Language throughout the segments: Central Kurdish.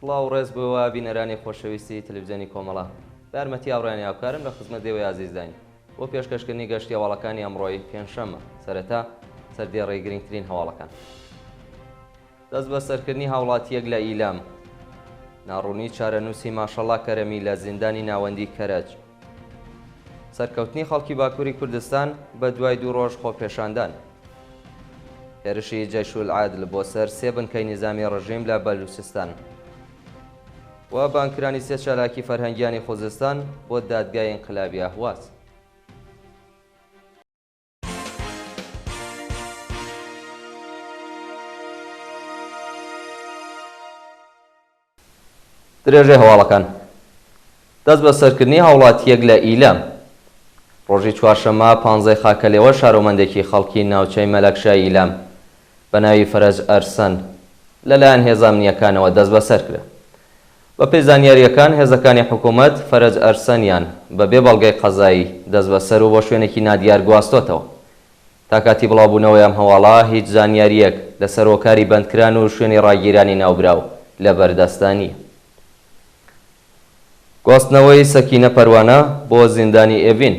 سڵاو و ڕێز بۆەوە بینەرانی خۆشەویستی تەلەڤیزیۆنی کۆمەڵە. بارمەتی ئاوڕێنی هاوکارم لە خزمەت دێوەی ئازیزداین بۆ پێشکەشکردنی گەشتی هەواڵەکانی ئەمڕۆی پێنجشەممە. سەرەتا سەردێڕێی گرنگترین هەواڵەکان. دەست بە سەرکردنی هاوڵاتیەک لە ئیلام. ناڕوونی چارەنووسی ماشەڵڵا کەرەمی لە زیندانی ناوەندی کەرەج. سەرکەوتنی خەڵکی باکووری کوردستان بە دوای 2 ڕۆژ خۆپێشاندان. هێرشی جەیشول عادل بۆ سەر 3 بنکەی نیزامی ڕژیم لە بەلوچستان. و بانکرانی 3 چالاکی فەرهەنگیانی خوزستان بۆ دادگای ئینقلابی ئاهواز. درێژەی هەواڵەکان. دەست بە سەرکردنی هاوڵاتیەک لە ئیلام. ڕۆژی چوارشەممە 15 خاکەلێوە شارۆمەندێکی خەڵکی ناوچەی مەلەکشای ئیلام بە ناوی فەرەج ئەرسەن لەلایەن هێزە ئەمنیەکانەوە دەست بەسەر کرا. بە پێی زانیاریەکان هێزەکانی حکوومەت فەرەج ئەرسەنیان بەبێ بەڵگەی قەزایی دەست بەسەر و بۆ شوێنێکی نادیار گواستۆتەوە. تا کاتی بڵاوبوونەوەی ئەم هەواڵە هیچ زانیاریەک لە سەرۆکاری بەندکران و شوێنی ڕاگیرانی ناوبراو لە بەردەستانیە. گواستنەوەی سەکینە پەروانە بۆ زیندانی ئێڤین.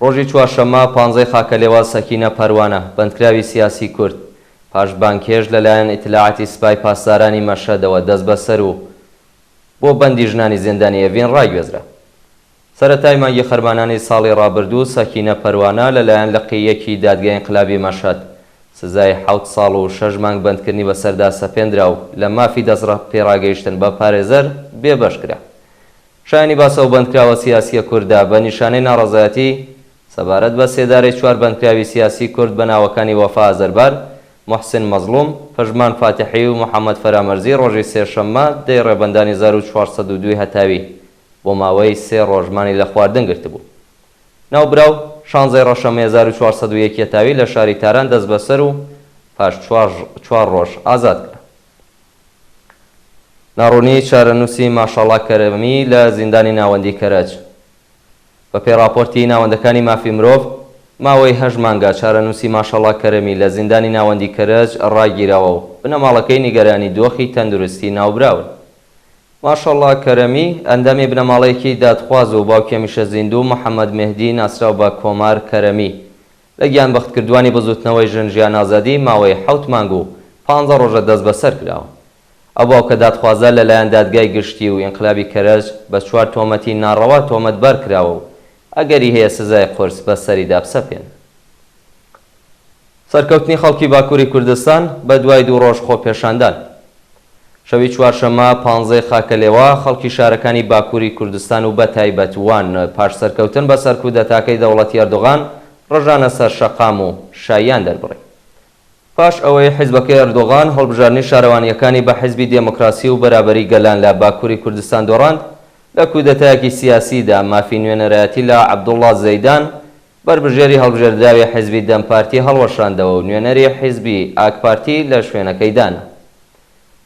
ڕۆژی چوارشەممە 15 خاکەلێوە سەکینە پەروانە بەندکراوی سیاسی کورد پاش بانکێژ لەلایەن ئیتلاعاتی سوپای پاسدارانی مەشەدەوە دەست بەسەر و بۆ بەندی ژنانی زیندانی ئێڤین ڕاگوێزرا. سەرەتای مانگی خەرمانانی ساڵی ڕابردوو سەکینە پەروانە لەلایەن لقیەکی دادگای ئینقلابی مەشەد سزای 7 ساڵ و 6 مانگ بەندکردنی بەسەردا سەپێنرا و لە مافی دەست پێڕاگەیشتن بە پارێزەر بێبەش کرا. شایانی باسە و بەندکراوە سیاسیە کووردا بە نیشانەی ناڕەزایەتی سەبارەت بە سێدارەی 4 بەندکراوی سیاسی کورد بە ناوەکانی وەفا ئازەربار، محسن مەزلوم، پەژمان فاتحی و محەممەد فەرامەرزی ڕۆژی سێشەممە دەی ڕێبەندانی 1402 هەتاوی بۆ ماوەی 3 ڕۆژمانی لە خواردن گرتبوو. ناوبراو 16 ڕۆژەمەی 1401 هەتاوی لە شاری تاران دەست بەسەر و پاش 4 ڕۆژ ئازاد کرا. ناڕوونی چارەنووسی ماشەڵڵا کەرەمی لە زیندانی ناوەندی کەرەج. بە پێی راپۆرتی ناوەندەکانی مافی مرۆڤ ماوەی 8 مانگە چارەنووسی ماشەڵڵا کەرەمی لە زیندانی ناوەندی کەرەج ڕاگیراوە و بنەماڵەکەی نیگەرانی دۆخی تەندروستی ناوبراون. ماشەڵڵا کەرەمی ئەندامی بنەماڵەیەکی دادخواز و باوکی هەمیشە زیندوو محەممەد مێهدی ناسراو بە کۆمار کەرەمی لە گیان بەختکردوانی بزوتنەوەی ژن ژیان ئازادی ماوەی 7 مانگ و 15 ڕۆژە دەست بەسەر کراوە. ئەو باوکە دادخوازە لەلایەن دادگای گشتی و ئینقلابی کەرەج بە 4 تۆمەتی ناڕەوا تۆمەتبەر کراوە و ئەگەری هەیە سزای قورس بەسەریدا بسەپێن. سەرکەوتنی خەڵکی باکووری کوردستان بە دوای 2 ڕۆژ خۆپێشاندان. شەوی چوارشەممە 15 خاکەلێوە خەڵکی شارەکانی باکووری کوردستان و بە تایبەتوان پاش سەرکەوتن بە سەر کودەتاکەی دەوڵەتی ئەردۆغان ڕژانە سەر شەقام و شایان دەربڕی. پاش ئەوەی حیزبەکەی ئەردۆغان هەڵبژاردنی شارەوانیەکانی بە حیزبی دێموکراسی و بەرابەری گەلان لە باکووری کوردستان دۆڕاند، لە کودەتایەکی سیاسیدا مافی نوێنەرایەتی لە عەبدوڵڵا زەیدان بەربژێری هەڵبژێردراوی حیزبی دەمپارتی هەڵوەشاندەوە و نوێنەری حیزبی ئاکپارتی لە شوێنەکەی دانا.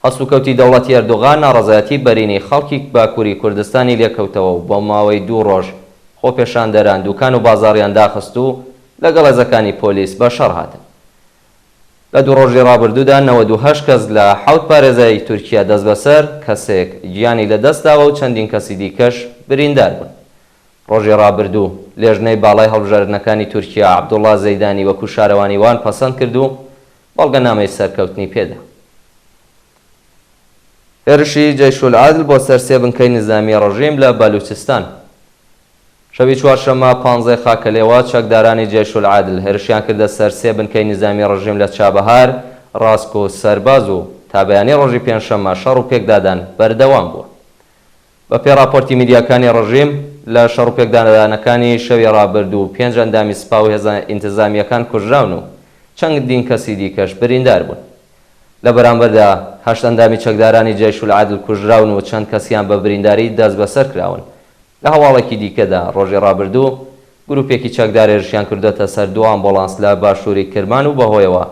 هەسوکەوتی دەوڵەتی ئەردۆغان ناڕەزایەتی بەرینی خەڵکی باکووری کوردستانی لێکەوتەوە و بۆ ماوەی 2 ڕۆژ خۆپێشاندەران دوکان و بازاڕیان داخست و لەگەڵ هێزەکانی پۆلیس بە شەڕ هاتن. لە 2 ڕۆژی ڕابردوودا 98 کەس لە 7 پارێزایی تورکیا دەست بەسەر کەسێک گیانی لەدەستداوە و چەندین کەسی دیکەش بریندار بوون. ڕۆژی ڕابردوو لێژنەی باڵای هەڵبژاردنەکانی تورکیا عەبدوڵڵا زەیدانی وەکو شارەوانی وان پەسەند کرد و بەڵگەنامەی سەرکەوتنی پێدا. هێرشی جەیشول عادل بۆ سەر 3 بنکەی نظامی ڕژیم لە بەلوچستان. شەوی چوارشەممە 15 خاکەلێوە چەکدارانی جەیشول عادل هێرشیان کردە سەر 3 بنکەی نظامی ڕژیم لە چابەهار، ڕاسک و سەرباز و تا بەیانی ڕۆژی پێنجشەممە شەڕ و پێکدادان بەردەوام بووە. بە پێی راپۆرتی میدیاکانی ڕژیم لە شەڕ و پێکدادانەکانی شەوی ڕابردوو 5 ئەندامی سوپا و هێزە ئینتیزامیەکان کوژراون و چەندین کەسی دیکەش بریندار بوون. لە بەرامبەردا 8 ئەندامی چەکدارانی جەیشول عادل کوژراون و چەند کەسیان بە برینداری دەست بەسەر کراون. لە هەواڵێکی دیکەدا ڕۆژی ڕابردوو گروپێکی چەکدار هێرشیان کردوتە سەر 2 ئامبۆڵانس لە باشووری کرمان و بەهۆیەوە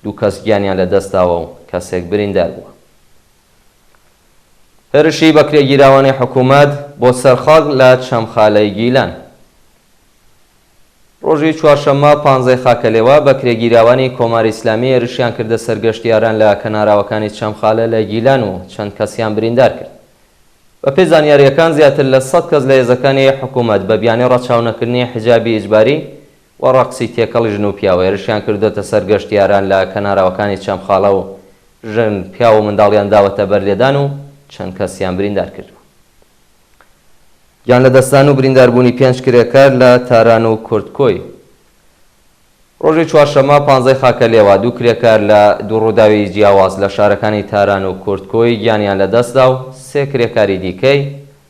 2 کەس گیانیان لەدەستاوە و کەسێک بریندار بووە. هێرشی بەکرێگیراوانی حکوومەت بۆ سەرخەڵک لە چەمخالەی گیلان. ڕۆژی چوارشەممە 15 خاکەلێوە بە کرێگیراوانی کۆماری ئیسلامی هێرشیان کردە سەرگەشتیاران لە کەناراوەکانی چەمخالە لە گیلان و چەند کەسیان بریندار کرد. بە پێی زانیاریەکان زیاتر لە 100 کەس لە هێزەکانی حکوومەت بە بیانەی ڕەچاونەکردنی حیجابی ئیجباری و ڕەقسی تێکەڵی ژن و پیاوە هێرشیان کردوتە سەرگەشتیاران لە کەناراوەکانی چەمخاڵە و ژن پیا و منداڵیان داوەتە بەرلێدان و چەند کەسیان بریندار کردووە. گیان لە دەستان و برینداربوونی 5 کرێکار لە تاران و کورتکۆی. ڕۆژی چوارشەممە 15 خاکەلێوە 2 کرێکار لە دووڕووداوی جیاواز لە شارەکانی تاران و کورتکۆی گیانیان لەدەستدا و 3 کرێکاری دیکەی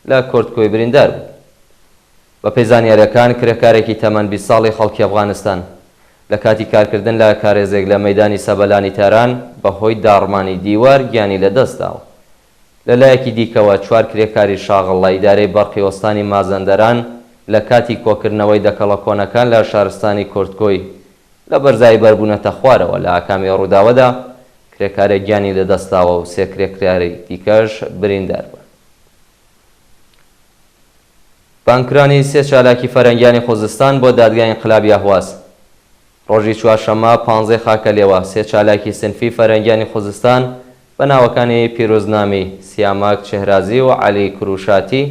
لە کورتکۆی بریندار بوو. بە پێی زانیاریەکان کرێکارێکی تەمەن 20 ساڵی خەڵکی ئەفغانستان لە کاتی کارکردن لە کارێزێک لە مەیدانی سەبەلانی تاران بەهۆی داڕمانی دیوار گیانی لەدەستداوە. لەلایەکی دیکەوە 4 کرێکاری شاغڵ لە ئیدارەی بەرقی ئۆستانی مازەندەران لە کاتی کۆکردنەوەی دەکەڵە کۆنەکان لە شارستانی کورتکۆی لە بەرزایی بەربوونەتە خوارەوە لە ئاکامی ڕووداوەدا کرێکارێک گیانی لەدەستداوە و 3 کرێکاری دیکەش بریندار بوون. بانکرانی 3 چالاکی فەرەنگیانی خوزستان بۆ دادگای ئینقلابی ئەهواز. ڕۆژی چوارشەممە 15 خاکەلێوە 3 چالاکی سنفی فەرەنگیانی خوزستان بە ناوەکانی پیرۆزنامی، سیاماک چهرازی و عەلی کروشاتی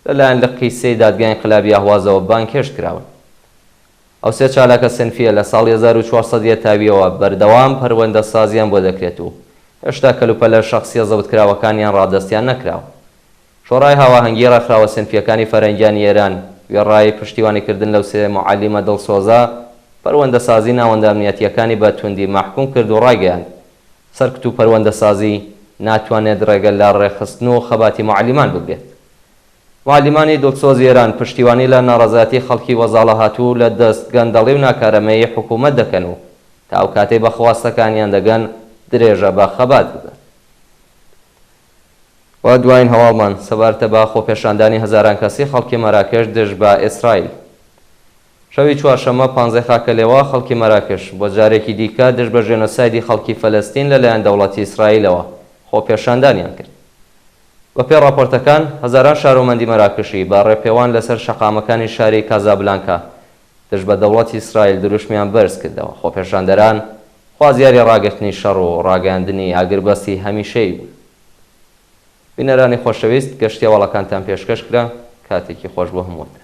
لەلایەن لە قیسەی دادگای ئینقلابی ئەهوازەوە بانکێش کراون. ئەو 3 چالاکە سنفیە لە ساڵی 1400 تاویەوە بەردەوام پەروەندە سازیان بۆ دەکرێت و هێشتا کەلوپەلە شەخسیە زەوتکراوەکانیان ڕادەستیان نەکراوە. شۆڕای هاواهەنگی ڕێکخراوە سنفیەکانی فەرەنگیانی ئێران وێڕایی پشتیوانیکردن لەو 3 معەلیمە دڵسۆزە پەروەندە سازی ناوەندە ئەمنیەتیەکانی بە توندی مەحکوم کرد و ڕایگەیاند سەرکەوت و پەروەندە سازی ناتوانێت ڕێگە لە ڕێخستن و خەباتی معەلیمان ببێت. معەلیمانی دڵسۆزی ئێران پشتیوانی لە ناڕەزایەتی خەڵکی وەزاڵە هاتوو لە دەست گەندەڵی و ناکارەمەیی حکوومەت دەکەن و تا ئەو کاتەی بە خواستەکانیان دەگەن درێژە بە خەبات ببن. و دوایین هەواڵمان سەبارەتە بە خۆپێشاندانی هەزاران کەسی خەڵکی مەراکێش دژ بە ئیسرائیل. شەوی چوارشەممە 15 خاکەلێوە خەڵکی مەراکێش بۆ جارێکی دیکە دژ بە ژێنۆسایدی خەڵکی فەلەستین لەلایەن دەوڵەتی ئیسرائیلەوە خۆپێشاندانیان کرد. بە پێی راپۆرتەکان هەزاران شارۆمەندی مەراکشی بە ڕێپێوان لەسەر شەقامەکانی شاری کازابلانکا دژ بە دەوڵەتی ئیسرائیل دروشمیان بەرز کردەوە. خۆپێشاندەران خوازیاری ڕاگررتنی شەڕ و ڕاگەاندنی ئاگربەستی هەمیشەی بوون. بینەرانی خۆشەویست گەشتیاوەڵەکانتان پێشکەش کرا، کاتێکی خۆش بۆ هەمووتان.